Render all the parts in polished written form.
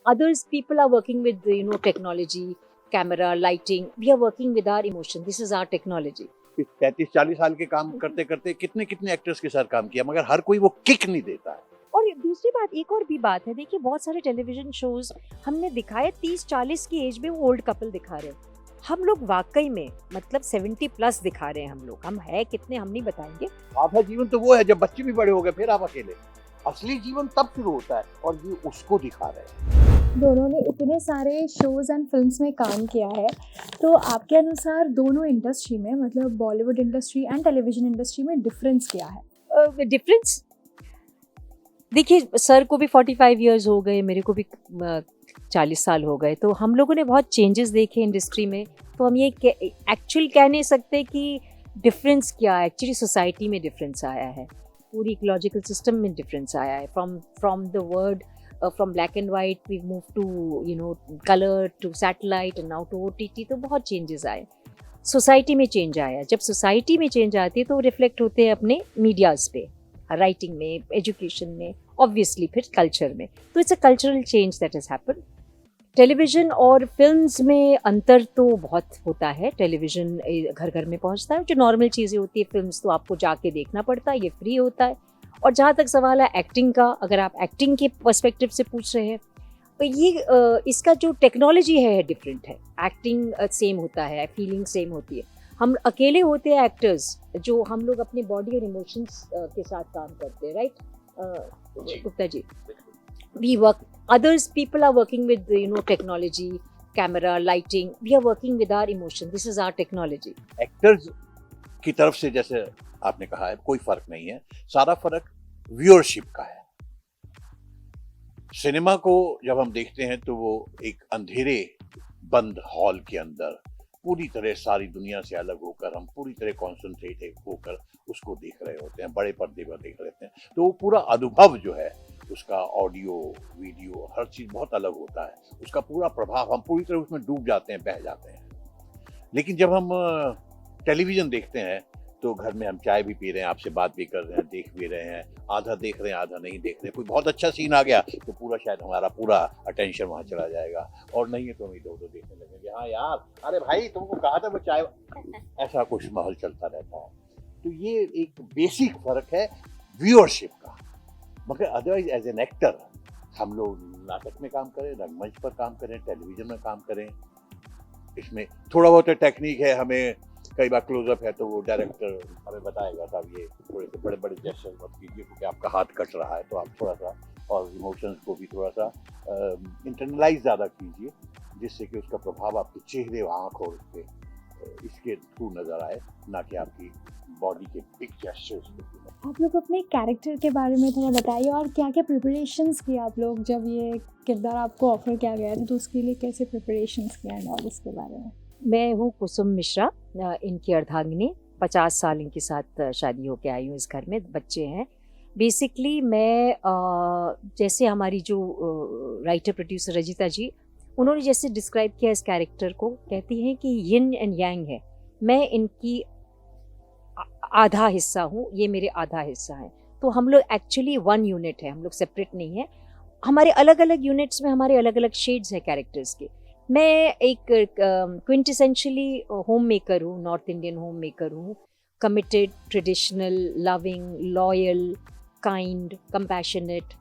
Others people are working with technology, camera, lighting. We are working with our emotion. This is our technology. 35-40 साल के काम करते करते कितने कितने एक्टर्स के साथ काम किया, मगर हर कोई वो किक नहीं देता है। और दूसरी बात, एक और भी बात है, देखिए बहुत सारे टेलीविजन शोज हमने दिखाए 30-40 की एज में वो ओल्ड कपल दिखा रहे हैं। हम लोग वाकई में मतलब 70 प्लस दिखा रहे हैं। हम लोग, हम है कितने हम नहीं बताएंगे। आधा जीवन तो वो है जब बच्चे भी बड़े हो गए फिर आप अकेले। असली जीवन तब शुरू होता है और ये उसको दिखा रहे हैं। दोनों ने इतने सारे शोज़ एंड फिल्म्स में काम किया है, तो आपके अनुसार दोनों इंडस्ट्री में, मतलब Bollywood industry and television industry में डिफरेंस क्या है? डिफरेंस देखिए, सर को भी 45 इयर्स हो गए, मेरे को भी 40 साल हो गए, तो हम लोगों ने बहुत चेंजेस देखे इंडस्ट्री में। तो हम ये एक्चुअल कह नहीं सकते कि डिफरेंस क्या है। एक्चुअली सोसाइटी में डिफरेंस आया है, पूरी इकोलॉजिकल सिस्टम में डिफरेंस आया है। From the word from black and white we move to colour to satellite and now to OTT। तो बहुत चेंजेस आए, सोसाइटी में चेंज आया। जब सोसाइटी में चेंज आती है तो रिफ्लेक्ट होते हैं अपने मीडियाज़ पे, राइटिंग में, एजुकेशन में, ऑब्वियसली फिर कल्चर में। तो it's a cultural change that has happen. Television और फिल्म्स में अंतर तो बहुत होता है। टेलीविज़न घर घर में पहुंचता है, जो नॉर्मल चीज़ें होती है। फिल्म्स तो आपको जाके देखना पड़ता है, ये फ्री होता है। और जहाँ तक सवाल है एक्टिंग का, अगर आप एक्टिंग के पर्सपेक्टिव से पूछ रहे हैं, तो ये इसका जो टेक्नोलॉजी है डिफरेंट है। एक्टिंग सेम होता है, फीलिंग सेम होती है। हम अकेले होते हैं एक्टर्स, जो हम लोग अपने बॉडी और इमोशंस के साथ काम करते हैं, right Gupta ji? We work, others people are working with technology, camera, lighting. We are working with our emotion. This is our technology. Actors की तरफ से जैसे आपने कहा है कोई फर्क नहीं है, सारा फर्क व्यूअरशिप का है। सिनेमा को जब हम देखते हैं तो वो एक अंधेरे बंद हॉल के अंदर पूरी तरह सारी दुनिया से अलग होकर हम पूरी तरह कॉन्सेंट्रेट होकर उसको देख रहे होते हैं, बड़े पर्दे पर देख रहे हैं। तो वो पूरा अनुभव जो है उसका ऑडियो वीडियो हर चीज़ बहुत अलग होता है, उसका पूरा प्रभाव हम पूरी तरह उसमें डूब जाते हैं, बह जाते हैं। लेकिन जब हम टेलीविज़न देखते हैं तो घर में हम चाय भी पी रहे हैं, आपसे बात भी कर रहे हैं, देख भी रहे हैं, आधा देख रहे हैं आधा नहीं देख रहे। कोई बहुत अच्छा सीन आ गया तो पूरा शायद हमारा पूरा अटेंशन वहाँ चला जाएगा, और नहीं है तो हम इधर उधर देखने लगेंगे। हाँ यार, अरे भाई तुमको कहा था वो चाय, ऐसा कुछ माहौल चलता रहता है। तो ये एक बेसिक फ़र्क है व्यूअरशिप का। मगर अदरवाइज एज एन एक्टर हम लोग नाटक में काम करें, रंगमंच पर काम करें, टेलीविज़न में काम करें, इसमें थोड़ा बहुत टेक्निक है। हमें कई बार क्लोजअप है तो वो डायरेक्टर हमें बताएगा साहब ये थोड़े से बड़े बड़े जेस्चर मत कीजिए क्योंकि आपका हाथ कट रहा है, तो आप थोड़ा सा और इमोशंस को भी थोड़ा सा इंटरनलाइज ज़्यादा कीजिए, जिससे कि उसका प्रभाव आपके चेहरे, आँख और उसके इसके थ्रू नज़र आए, ना कि आपकी बॉडी के बिग जेस्चर्स। आप लोग अपने कैरेक्टर के बारे में थोड़ा बताइए, और क्या क्या प्रिपरेशंस किए आप लोग जब ये किरदार आपको ऑफर किया गया था, तो उसके लिए कैसे प्रिपरेशंस किए हैं और इसके बारे में? मैं हूँ कुसुम मिश्रा, इनकी अर्धांगिनी। 50 साल इनके साथ शादी होके आई हूँ। इस घर में बच्चे हैं। बेसिकली मैं जैसे हमारी जो राइटर प्रोड्यूसर रजिता जी, उन्होंने जैसे डिस्क्राइब किया इस कैरेक्टर को, कहती हैं कि यिन एंड यांग है। मैं इनकी आधा हिस्सा हूँ, ये मेरे आधा हिस्सा है। तो हम लोग एक्चुअली वन यूनिट है, हम लोग सेपरेट नहीं है। हमारे अलग अलग यूनिट्स में हमारे अलग अलग शेड्स हैं कैरेक्टर्स के। मैं एक क्विंटेसेंशियली होम मेकर हूँ, नॉर्थ इंडियन होम मेकर हूँ। Committed, traditional, loving, loyal, kind, compassionate.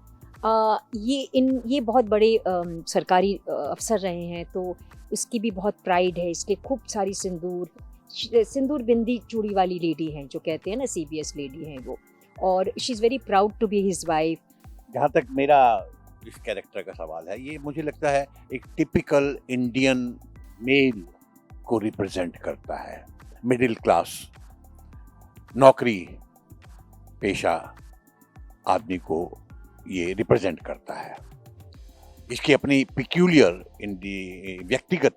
ये बहुत बड़े सरकारी अफसर रहे हैं, तो इसकी भी बहुत प्राइड है। इसके खूब सारी सिंदूर बिंदी चूड़ी वाली लेडी हैं, जो कहते हैं ना CBS लेडी हैं वो, और she is very proud to be his wife. जहाँ तक मेरा इस कैरेक्टर का सवाल है, ये मुझे लगता है एक टिपिकल इंडियन मेल को रिप्रेजेंट करता है। मिडिल क्लास, नौकरी पेशा आदमी को ये रिप्रेजेंट करता है। इसकी अपनी पिक्यूलियर व्यक्तिगत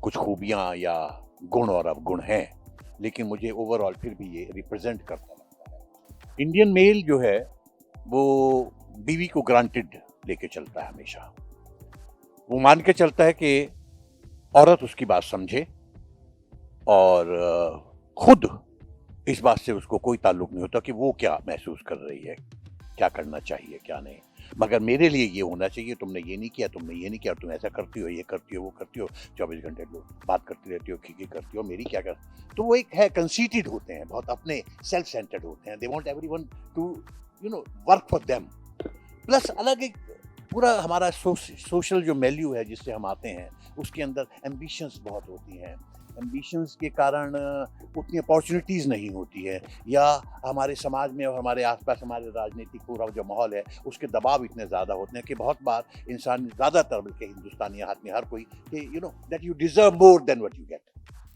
कुछ खूबियाँ या गुण और अवगुण हैं, लेकिन मुझे ओवरऑल फिर भी ये रिप्रेजेंट करता लगता है। इंडियन मेल जो है वो बीवी को ग्रांटेड लेके चलता है हमेशा। वो मान के चलता है कि औरत उसकी बात समझे, और खुद इस बात से उसको कोई ताल्लुक नहीं होता कि वो क्या महसूस कर रही है, क्या करना चाहिए क्या नहीं। मगर मेरे लिए ये होना चाहिए, तुमने ये नहीं किया, तुमने ये नहीं किया, तुम ऐसा करती हो, ये करती हो, वो करती हो, 24 घंटे लोग बात करती रहती हो, खिकी करती हो, मेरी क्या कर। तो वो एक है, कंसीटेड होते हैं, बहुत अपने सेल्फ सेंटर्ड होते हैं, they want everyone to work for them. Plus अलग एक पूरा हमारा सोशल जो वैल्यू है जिससे हम आते हैं, उसके अंदर एम्बिशंस बहुत होती हैं। एम्बिशंस के कारण उतनी अपॉर्चुनिटीज़ नहीं होती है, या हमारे समाज में और हमारे आसपास हमारे राजनीतिक पूरा जो माहौल है उसके दबाव इतने ज़्यादा होते हैं कि बहुत बार इंसान, ज़्यादातर बल्कि हिंदुस्तानी आदमी, हर कोई कि that you deserve more than what you get.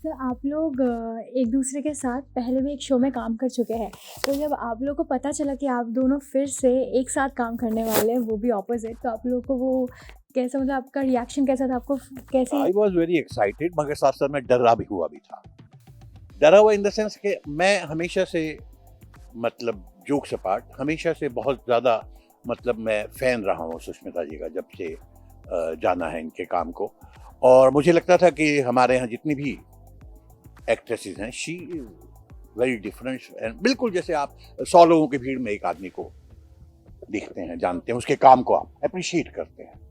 Sir आप लोग एक दूसरे के साथ पहले भी एक शो में काम कर चुके हैं, तो जब आप लोग को पता चला कि आप दोनों फिर से एक साथ काम करने वाले हैं, वो भी ऑपोजिट, तो आप लोग को वो कैसा, मतलब आपका रिएक्शन कैसा था, आपको कैसे? आई वॉज वेरी एक्साइटेड, मगर साथ साथ में डरा भी था। डरा हुआ इन द सेंस कि मैं हमेशा से, मतलब जोक्स अपार्ट, हमेशा से बहुत ज़्यादा, मतलब मैं फ़ैन रहा हूँ सुष्मिता जी का, जब से जाना है इनके काम को। और मुझे लगता था कि हमारे यहाँ जितनी भी एक्ट्रेसेस हैं, she is very different, and बिल्कुल जैसे आप 100 लोगों की भीड़ में एक आदमी को देखते हैं, जानते हैं, उसके काम को आप अप्रिशिएट करते हैं।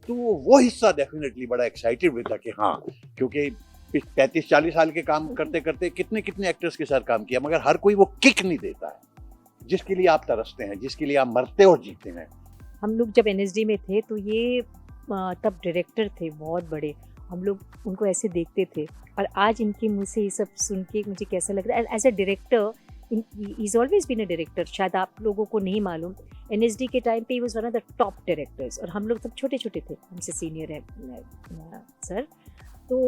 तो वो हिस्सा डेफिनेटली बड़ा एक्साइटेड भी था कि हाँ, क्योंकि 35-40 साल के काम करते करते कितने कितने एक्टर्स के साथ काम किया, मगर हर कोई वो किक नहीं देता है जिसके लिए आप तरसते हैं, जिसके लिए आप मरते और जीते हैं। हम लोग जब एनएसडी में थे तो ये तब डायरेक्टर थे बहुत बड़े, हम लोग उनको ऐसे देखते थे, और आज इनके मुंह से ये सब सुन के मुझे कैसा लग रहा है। As a director, is always been a director, शायद आप लोगों को नहीं मालूम, एनएसडी के टाइम पे he was one of the top directors, और हम लोग सब छोटे छोटे थे, हमसे सीनियर है सर। तो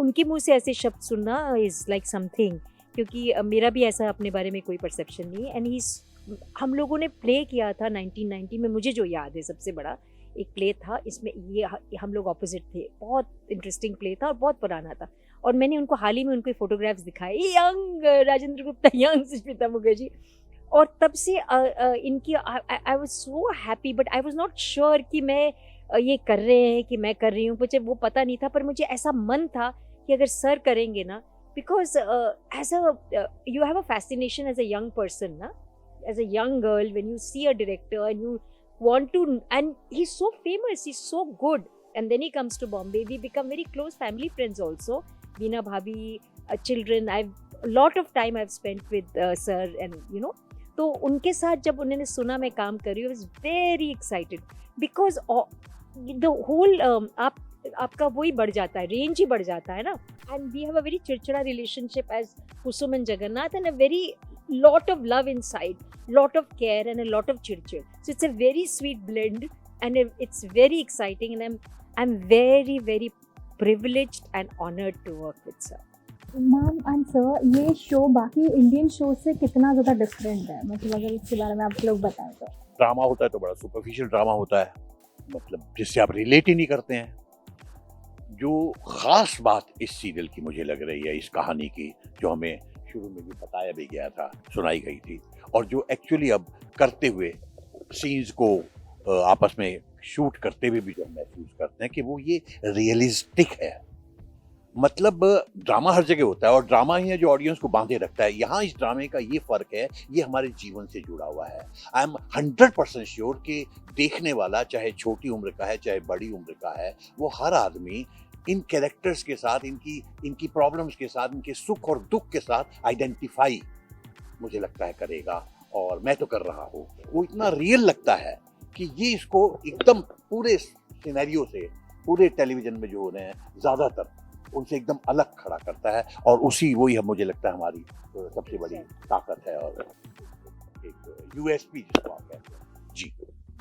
उनके मुंह से ऐसे शब्द सुनना इज़ लाइक समथिंग, क्योंकि मेरा भी ऐसा अपने बारे में कोई परसेप्शन नहीं है। एंड ही, हम लोगों ने प्ले किया था 1990 में, मुझे जो याद है सबसे बड़ा एक प्ले था, इसमें ये हम लोग ऑपोजिट थे, बहुत इंटरेस्टिंग प्ले था और बहुत पुराना था। और मैंने उनको हाल ही में उनको फोटोग्राफ्स दिखाए, यंग राजेंद्र गुप्ता, यंग सुष्मिता मुखर्जी, और तब से इनकी I was so happy, but I was not sure कि मैं ये कर रहे हैं कि मैं कर रही हूँ, मुझे वो पता नहीं था, पर मुझे ऐसा मन था कि अगर सर करेंगे ना, because as a you have a fascination as a young person ना, as a young girl, when you see a director and you want to, and he's so famous, he's so good, and then he comes to Bombay, we become very close family friends also, Veena bhabhi, children, I've a lot of time I've spent with sir, and you know, तो उनके साथ जब उन्होंने सुना मैं काम कर रही हूँ, I was very excited because the whole आपका वही बढ़ जाता है, रेंज ही बढ़ जाता है ना, and we have a very चिड़चिड़ा relationship as Kusum and Jagannath, and a very lot of love inside, lot of care and a lot of chirchir, so it's a very sweet blend, and it's very exciting, and I'm very very privileged and honored to work with sir. Ma'am and sir, ये show बाकी Indian show से कितना ज़्यादा different है, मतलब अगर इसके बारे में आप लोग बताएं तो? ड्रामा होता है तो बड़ा सुपरफिशियल ड्रामा होता है, मतलब जिससे आप रिलेट ही नहीं करते हैं। जो ख़ास बात इस सीरियल की मुझे लग रही है, इस कहानी की, जो हमें शुरू में भी बताया भी गया था, सुनाई गई थी, और जो एक्चुअली अब करते हुए सीन्स को आपस में शूट करते हुए भी जो हम महसूस करते हैं कि वो ये रियलिस्टिक है। मतलब ड्रामा हर जगह होता है, और ड्रामा ही है जो ऑडियंस को बांधे रखता है। यहाँ इस ड्रामे का ये फ़र्क है, ये हमारे जीवन से जुड़ा हुआ है। आई एम 100% श्योर कि देखने वाला चाहे छोटी उम्र का है चाहे बड़ी उम्र का है, वो हर आदमी इन कैरेक्टर्स के साथ, इनकी प्रॉब्लम्स के साथ, इनके सुख और दुख के साथ आइडेंटिफाई मुझे लगता है करेगा, और मैं तो कर रहा हूँ। वो इतना रियल लगता है कि ये इसको एकदम पूरे सिनेरियो से, पूरे टेलीविज़न में जो हो रहे हैं ज़्यादातर, उनसे एकदम अलग खड़ा करता है, और उसी वही हम, मुझे लगता है हमारी सबसे बड़ी ताकत है और एक यूएसपी जिसको आप कहते हैं। जी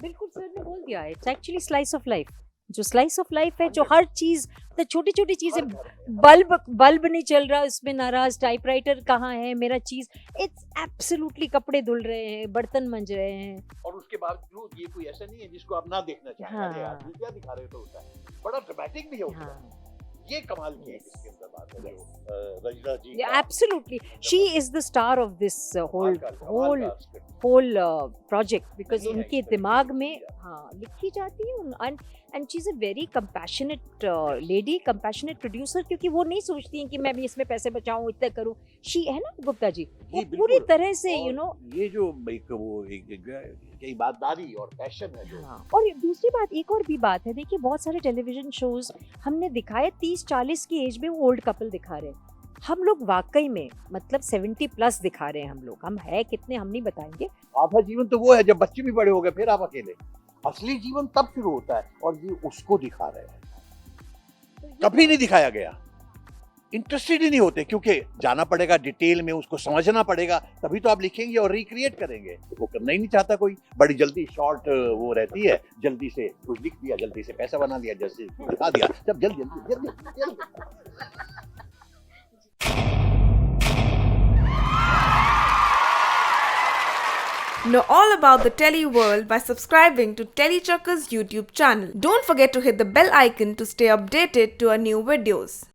बिल्कुल सर ने बोल दिया है, it's actually slice of life, जो स्लाइस ऑफ लाइफ है, जो हर चीज़, तो छोटी छोटी चीज़ें, बल्ब नहीं चल रहा उसमें नाराज, टाइपराइटर कहाँ है मेरा चीज़, इट्स एब्सोल्युटली, कपड़े धुल रहे हैं, बर्तन मंज रहे हैं, और उसके बावजूद ये कोई ऐसा नहीं है जिसको आप ना देखना चाहें। हाँ। अरे यार, क्या दिखा रहे हो, तो होता है बड़ा ड्रामेटिक भी है उसका। हाँ, ये कमाल की है Yes. इसके अंदर बात है, Yes. जो रजनीश जी yeah, का absolutely, she is the star of this कमाल का script। whole project, because नहीं है उनके इस तरह की दिमाग में चीज़ें। हाँ लिखी जाती है, and she's a very compassionate lady, compassionate producer, क्योंकि वो नहीं सोचती हैं कि मैं भी इसमें पैसे बचाऊं, इतना करूं, she है ना गुप्ता जी, वो जी, पूरी बिल्कुल। तरह से और you know, ये जो एक वो एक की ईमानदारी और पैशन है जो। हाँ, और दूसरी बात, एक और भी बात है, देखिए बहुत सारे टेलीविजन शोज हमने दिखाए 30-40 की एज में वो ओल्ड कपल दिखा रहे हैं, हम लोग वाकई में मतलब 70 प्लस दिखा रहे हैं। हम लोग, हम है कितने हम नहीं बताएंगे। आधा जीवन तो वो है जब बच्चे भी बड़े हो गए फिर आप अकेले, असली जीवन तब शुरू होता है और ये उसको दिखा रहे हैं। कभी नहीं दिखाया गया, इंटरेस्टेड ही नहीं होते, क्योंकि जाना पड़ेगा डिटेल में, उसको समझना पड़ेगा, तभी तो आप लिखेंगे और रिक्रिएट करेंगे। वो करना ही नहीं चाहता कोई, बड़ी जल्दी शॉर्ट वो रहती है, जल्दी से कुछ लिख दिया, जल्दी से पैसा बना लिया, जल्दी से दिखा दिया, जब जल्दी जल्दी जल्दी जल्दी। Know all about the Telly world by subscribing to Telly Chuckers YouTube channel. Don't forget to hit the bell icon to stay updated to our new videos.